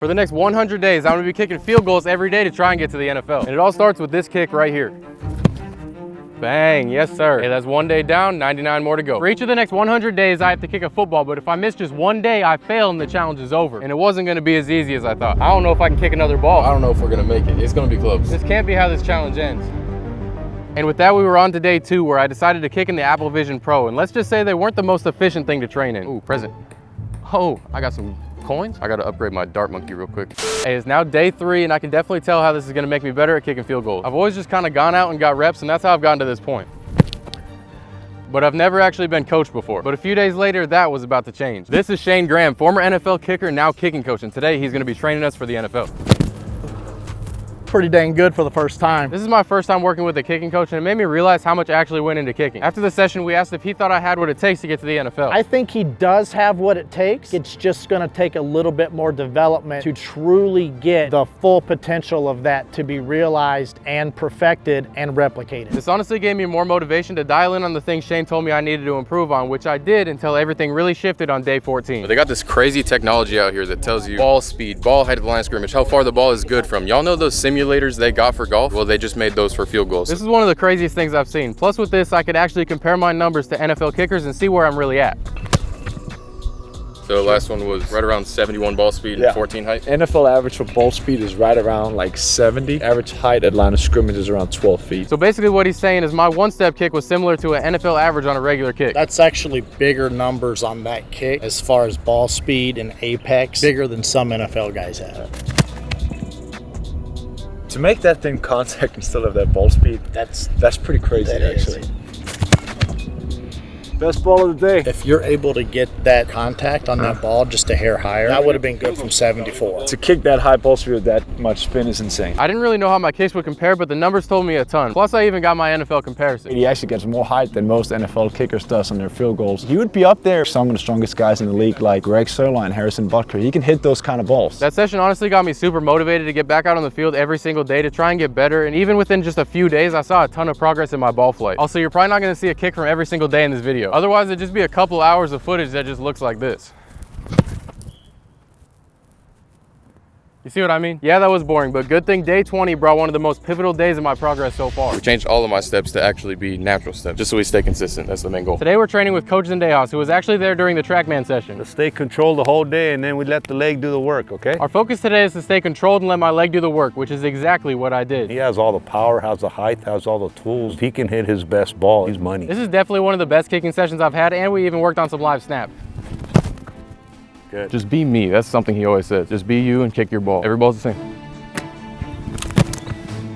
For the next 100 days, I'm gonna be kicking field goals every day to try and get to the NFL. And it all starts with this kick right here. Bang, yes sir. Hey, that's 1 day down, 99 more to go. For each of the next 100 days, I have to kick a football, but if I miss just 1 day, I fail and the challenge is over. And it wasn't gonna be as easy as I thought. I don't know if I can kick another ball. I don't know if we're gonna make it. It's gonna be close. This can't be how this challenge ends. And with that, we were on to day 2, where I decided to kick in the Apple Vision Pro. And let's just say they weren't the most efficient thing to train in. Ooh, present. Oh, I got some coins. I gotta upgrade my dart monkey real quick. Hey, it's now day 3 and I can definitely tell how this is gonna make me better at kicking field goals. I've always just kind of gone out and got reps, and that's how I've gotten to this point. But I've never actually been coached before. But a few days later, that was about to change. This is Shane Graham, former NFL kicker, now kicking coach, and today he's gonna be training us for the NFL. Pretty dang good for the first time. This is my first time working with a kicking coach, and it made me realize how much actually went into kicking. After the session, we asked if he thought I had what it takes to get to the NFL. I think he does have what it takes. It's just gonna take a little bit more development to truly get the full potential of that to be realized and perfected and replicated. This honestly gave me more motivation to dial in on the things Shane told me I needed to improve on, which I did until everything really shifted on day 14. They got this crazy technology out here that tells you ball speed, ball height of the line of scrimmage, how far the ball is good from. Y'all know those simulators they got for golf? Well, they just made those for field goals. This is one of the craziest things I've seen. Plus with this, I could actually compare my numbers to NFL kickers and see where I'm really at. So last one was right around 71 ball speed and 14 height. NFL average for ball speed is right around like 70. Average height at line of scrimmage is around 12 feet. So basically what he's saying is my one-step kick was similar to an NFL average on a regular kick. That's actually bigger numbers on that kick as far as ball speed and apex, bigger than some NFL guys have. To make that thing contact and still have that ball speed, that's pretty crazy actually. Best ball of the day. If you're able to get that contact on that ball just a hair higher, that would have been good from 74. To kick that high ball speed with that much spin is insane. I didn't really know how my kicks would compare, but the numbers told me a ton. Plus, I even got my NFL comparison. He actually gets more height than most NFL kickers does on their field goals. He would be up there. Some of the strongest guys in the league, like Greg Sirlein, Harrison Butker, he can hit those kind of balls. That session honestly got me super motivated to get back out on the field every single day to try and get better. And even within just a few days, I saw a ton of progress in my ball flight. Also, you're probably not gonna see a kick from every single day in this video. Otherwise, it'd just be a couple hours of footage that just looks like this. You see what I mean? Yeah, that was boring, but good thing day 20 brought one of the most pivotal days of my progress so far. We changed all of my steps to actually be natural steps, just so we stay consistent. That's the main goal. Today we're training with Coach Zendejas, who was actually there during the TrackMan session. To stay controlled the whole day, and then we let the leg do the work, okay? Our focus today is to stay controlled and let my leg do the work, which is exactly what I did. He has all the power, has the height, has all the tools. If he can hit his best ball, he's money. This is definitely one of the best kicking sessions I've had, and we even worked on some live snap. Good. Just be me. That's something he always says. Just be you and kick your ball. Every ball's the same.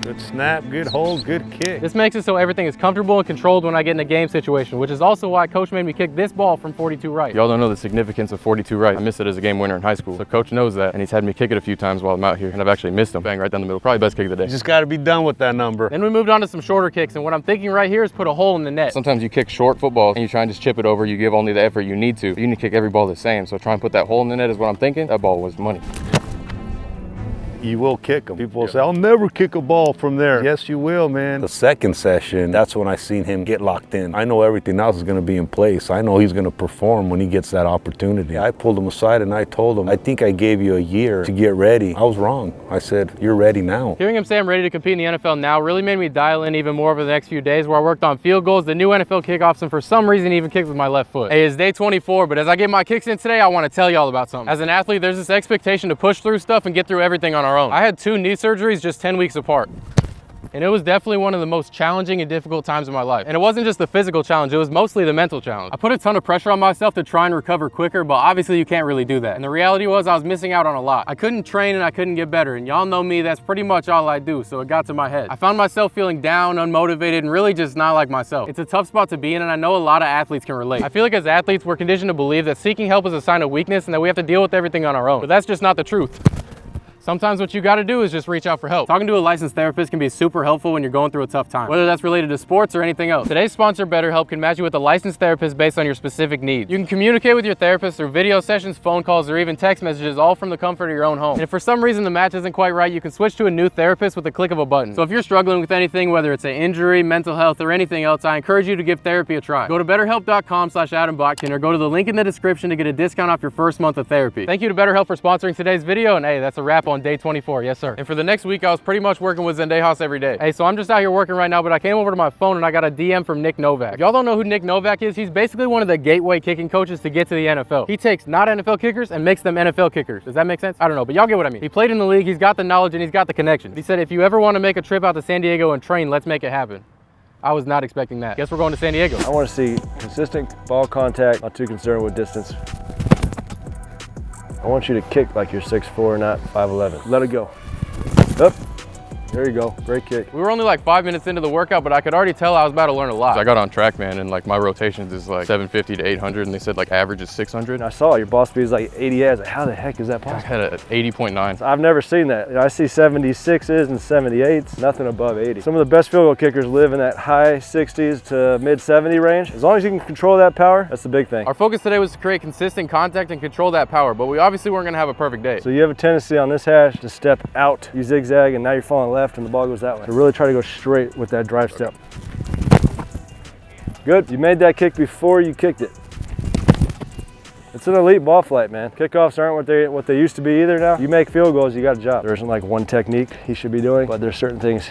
Good snap, good hold, good kick. This makes it so everything is comfortable and controlled when I get in a game situation, which is also why Coach made me kick this ball from 42 right. Y'all don't know the significance of 42 right. I missed it as a game winner in high school. So Coach knows that, and he's had me kick it a few times while I'm out here, and I've actually missed them. Bang, right down the middle. Probably best kick of the day. You just got to be done with that number. Then we moved on to some shorter kicks, and what I'm thinking right here is put a hole in the net. Sometimes you kick short football, and you try and just chip it over. You give only the effort you need to. But you need to kick every ball the same, so try and put that hole in the net is what I'm thinking. That ball was money. You will kick them. People will say, I'll never kick a ball from there. Yes, you will, man. The second session, that's when I seen him get locked in. I know everything else is going to be in place. I know he's going to perform when he gets that opportunity. I pulled him aside and I told him, I think I gave you a year to get ready. I was wrong. I said, you're ready now. Hearing him say I'm ready to compete in the NFL now really made me dial in even more over the next few days, where I worked on field goals, the new NFL kickoffs, and for some reason even kicked with my left foot. Hey, it's day 24, but as I get my kicks in today, I want to tell y'all about something. As an athlete, there's this expectation to push through stuff and get through everything on our own. I had 2 knee surgeries just 10 weeks apart. And it was definitely one of the most challenging and difficult times of my life. And it wasn't just the physical challenge, it was mostly the mental challenge. I put a ton of pressure on myself to try and recover quicker, but obviously you can't really do that. And the reality was I was missing out on a lot. I couldn't train and I couldn't get better. And y'all know me, that's pretty much all I do. So it got to my head. I found myself feeling down, unmotivated, and really just not like myself. It's a tough spot to be in, and I know a lot of athletes can relate. I feel like as athletes, we're conditioned to believe that seeking help is a sign of weakness and that we have to deal with everything on our own. But that's just not the truth. Sometimes what you gotta do is just reach out for help. Talking to a licensed therapist can be super helpful when you're going through a tough time, whether that's related to sports or anything else. Today's sponsor, BetterHelp, can match you with a licensed therapist based on your specific needs. You can communicate with your therapist through video sessions, phone calls, or even text messages, all from the comfort of your own home. And if for some reason the match isn't quite right, you can switch to a new therapist with the click of a button. So if you're struggling with anything, whether it's an injury, mental health, or anything else, I encourage you to give therapy a try. Go to betterhelp.com/AdamBotkin or go to the link in the description to get a discount off your first month of therapy. Thank you to BetterHelp for sponsoring today's video, and hey, that's a wrap on day 24. Yes, sir. And for the next week, I was pretty much working with Zendejas every day. Hey, so I'm just out here working right now, but I came over to my phone and I got a DM from Nick Novak. If y'all don't know who Nick Novak is, he's basically one of the gateway kicking coaches to get to the NFL. He takes not NFL kickers and makes them NFL kickers. Does that make sense? I don't know, but y'all get what I mean. He played in the league, he's got the knowledge, and he's got the connections. He said, if you ever want to make a trip out to San Diego and train, let's make it happen. I was not expecting that. Guess we're going to San Diego. I want to see consistent ball contact, not too concerned with distance. I want you to kick like you're 6'4", not 5'11". Let it go. Up. There you go, great kick. We were only like 5 minutes into the workout, but I could already tell I was about to learn a lot. I got on TrackMan and like my rotations is like 750 to 800, and they said like average is 600. I saw your ball speed is like 80. I was like, how the heck is that possible? I had a 80.9. I've never seen that. I see 76s and 78s, nothing above 80. Some of the best field goal kickers live in that high 60s to mid 70 range. As long as you can control that power, that's the big thing. Our focus today was to create consistent contact and control that power, but we obviously weren't gonna have a perfect day. So you have a tendency on this hash to step out, you zigzag, and now you're falling left and the ball goes that way. So really try to go straight with that drive step. Good, you made that kick before you kicked it. It's an elite ball flight, man. Kickoffs aren't what they used to be either now. You make field goals, you got a job. There isn't like one technique he should be doing, but there's certain things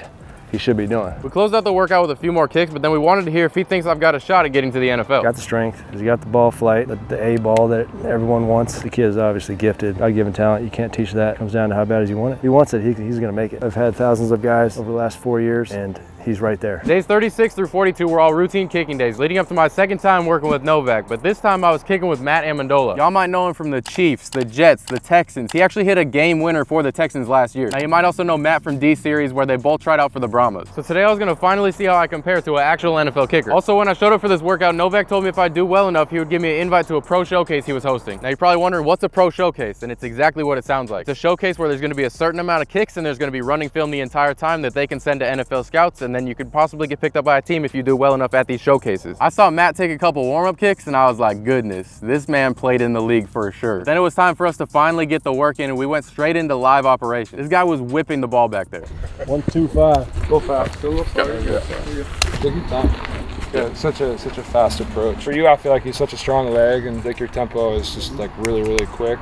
he should be doing. We closed out the workout with a few more kicks, but then we wanted to hear if he thinks I've got a shot at getting to the NFL. Got the strength, he's got the ball flight, the A ball that everyone wants. The kid is obviously gifted, God-given talent. You can't teach that. It comes down to how bad does he want it. If he wants it, he's gonna make it. I've had thousands of guys over the last 4 years, and he's right there. Days 36 through 42 were all routine kicking days, leading up to my second time working with Novak, but this time I was kicking with Matt Amendola. Y'all might know him from the Chiefs, the Jets, the Texans. He actually hit a game winner for the Texans last year. Now you might also know Matt from D-Series, where they both tried out for the Brahmas. So today I was gonna finally see how I compare to an actual NFL kicker. Also, when I showed up for this workout, Novak told me if I do well enough, he would give me an invite to a pro showcase he was hosting. Now you're probably wondering, what's a pro showcase? And it's exactly what it sounds like. It's a showcase where there's gonna be a certain amount of kicks and there's gonna be running film the entire time that they can send to NFL scouts, and then you could possibly get picked up by a team if you do well enough at these showcases. I saw Matt take a couple warm-up kicks and I was like, goodness, this man played in the league for sure. Then it was time for us to finally get the work in, and we went straight into live operation. This guy was whipping the ball back there. 1, 2, 5. Go fast. Still look Take your time. Yeah, such a fast approach. For you, I feel like you're such a strong leg, and like your tempo is just like really quick.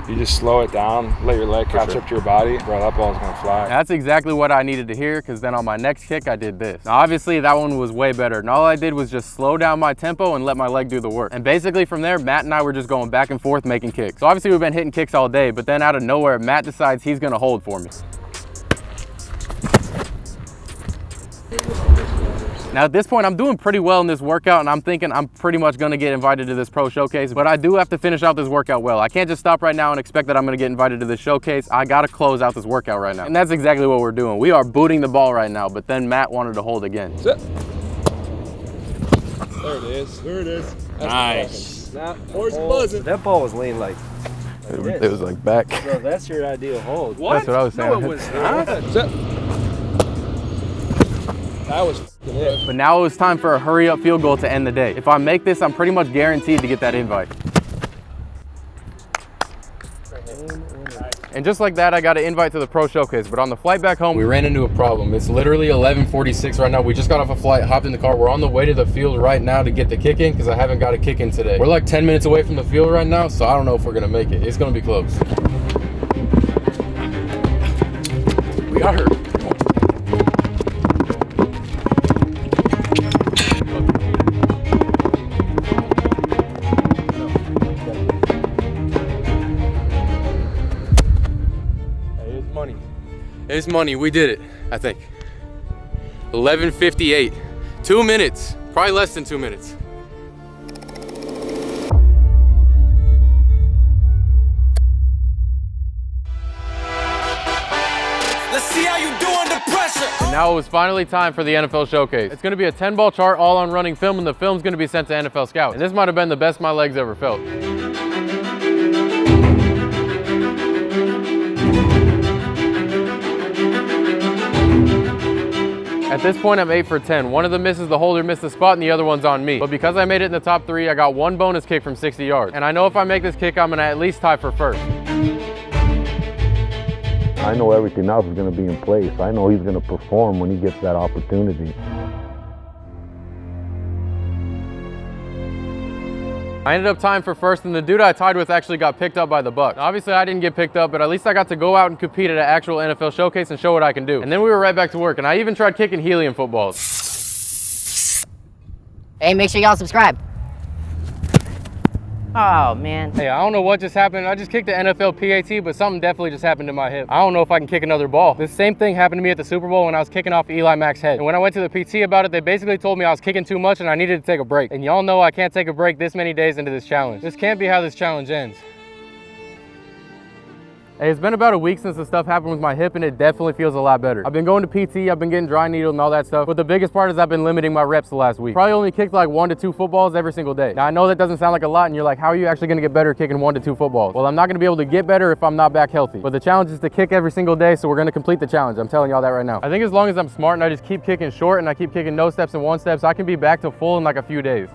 You just slow it down, let your leg catch up to your body. Bro, that ball's gonna fly. That's exactly what I needed to hear, because then on my next kick, I did this. Now obviously that one was way better, and all I did was just slow down my tempo and let my leg do the work. And basically from there, Matt and I were just going back and forth making kicks. So obviously we've been hitting kicks all day, but then out of nowhere, Matt decides he's gonna hold for me. Now at this point, I'm doing pretty well in this workout, and I'm thinking I'm pretty much gonna get invited to this pro showcase, but I do have to finish out this workout well. I can't just stop right now and expect that I'm gonna get invited to this showcase. I gotta close out this workout right now. And that's exactly what we're doing. We are booting the ball right now, but then Matt wanted to hold again. Sit. There it is, there it is. That's nice. Now, horse buzzing. That ball was leaning like It was like back. Bro, that's your ideal hold. What? That's what I was saying. No, it was not. Sit. That was it. But now it was time for a hurry up field goal to end the day. If I make this, I'm pretty much guaranteed to get that invite. And just like that, I got an invite to the pro showcase. But on the flight back home, we ran into a problem. It's literally 11:46 right now. We just got off a flight, hopped in the car. We're on the way to the field right now to get the kick in, because I haven't got a kick in today. We're like 10 minutes away from the field right now, so I don't know if we're gonna make it. It's gonna be close. We are. It's money. We did it, I think. 11:58. 2 minutes. Probably less than 2 minutes. Let's see how you do under pressure. And now it was finally time for the NFL showcase. It's gonna be a 10-ball chart all on running film, and the film's gonna be sent to NFL scouts. And this might have been the best my legs ever felt. At this point, I'm 8 for 10. One of them misses, the holder missed the spot, and the other one's on me. But because I made it in the top 3, I got 1 bonus kick from 60 yards. And I know if I make this kick, I'm gonna at least tie for first. I know everything else is going to be in place. I know he's going to perform when he gets that opportunity. I ended up tying for first, and the dude I tied with actually got picked up by the Bucs. Obviously, I didn't get picked up, but at least I got to go out and compete at an actual NFL showcase and show what I can do. And then we were right back to work, and I even tried kicking helium footballs. Hey, make sure y'all subscribe. Oh, man. Hey, I don't know what just happened. I just kicked the NFL PAT, but something definitely just happened to my hip. I don't know if I can kick another ball. This same thing happened to me at the Super Bowl when I was kicking off Eli Mack's head. And when I went to the PT about it, they basically told me I was kicking too much and I needed to take a break. And y'all know I can't take a break this many days into this challenge. This can't be how this challenge ends. Hey, it's been about a week since the stuff happened with my hip, and it definitely feels a lot better. I've been going to PT, I've been getting dry needled and all that stuff, but the biggest part is I've been limiting my reps the last week. Probably only kicked like 1 to 2 footballs every single day. Now, I know that doesn't sound like a lot, and you're like, how are you actually gonna get better kicking 1 to 2 footballs? Well, I'm not gonna be able to get better if I'm not back healthy. But the challenge is to kick every single day, so we're gonna complete the challenge. I'm telling y'all that right now. I think as long as I'm smart and I just keep kicking short and I keep kicking no steps and 1 steps, I can be back to full in like a few days.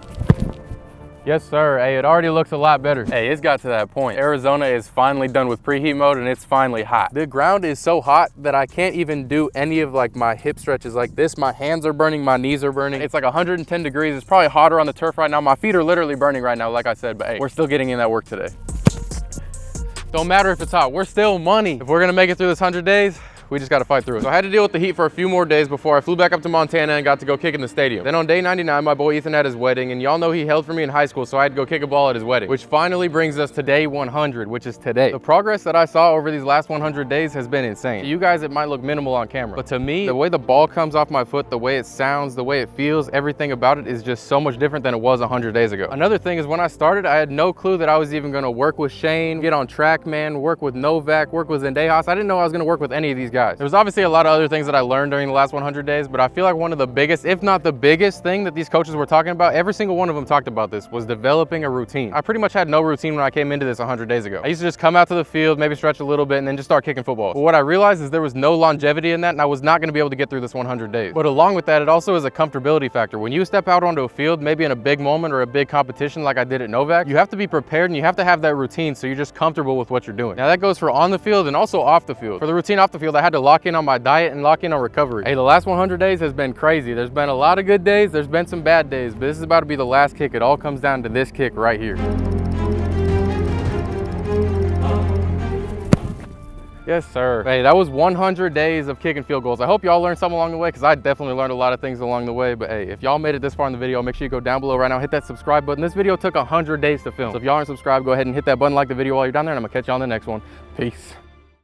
Yes, sir. Hey, it already looks a lot better. Hey, it's got to that point. Arizona is finally done with preheat mode and it's finally hot. The ground is so hot that I can't even do any of like my hip stretches like this. My hands are burning, my knees are burning. It's like 110 degrees. It's probably hotter on the turf right now. My feet are literally burning right now, like I said, but hey, we're still getting in that work today. Don't matter if it's hot, we're still money. If we're gonna make it through this 100 days, we just gotta fight through it. So I had to deal with the heat for a few more days before I flew back up to Montana and got to go kick in the stadium. Then on day 99, my boy Ethan had his wedding, and y'all know he held for me in high school, so I had to go kick a ball at his wedding, which finally brings us to day 100, which is today. The progress that I saw over these last 100 days has been insane. To you guys, it might look minimal on camera, but to me, the way the ball comes off my foot, the way it sounds, the way it feels, everything about it is just so much different than it was 100 days ago. Another thing is when I started, I had no clue that I was even gonna work with Shane, get on TrackMan, work with Novak, work with Zendejas. I didn't know I was gonna work with any of these guys. There was obviously a lot of other things that I learned during the last 100 days, but I feel like one of the biggest, if not the biggest thing that these coaches were talking about, every single one of them talked about this, was developing a routine. I pretty much had no routine when I came into this 100 days ago. I used to just come out to the field, maybe stretch a little bit, and then just start kicking footballs. But what I realized is there was no longevity in that, and I was not gonna be able to get through this 100 days. But along with that, it also is a comfortability factor. When you step out onto a field, maybe in a big moment or a big competition like I did at Novak, you have to be prepared and you have to have that routine so you're just comfortable with what you're doing. Now that goes for on the field and also off the field. For the routine off the field, I had to lock in on my diet and lock in on recovery. Hey, the last 100 days has been crazy. There's been a lot of good days, there's been some bad days, but this is about to be the last kick. It all comes down to this kick right here. Yes, sir. Hey, that was 100 days of kicking field goals. I hope y'all learned something along the way, because I definitely learned a lot of things along the way. But hey, if y'all made it this far in the video, make sure you go down below right now, hit that subscribe button. This video took 100 days to film. So if y'all aren't subscribed, go ahead and hit that button, like the video while you're down there, and I'm gonna catch you on the next one. Peace.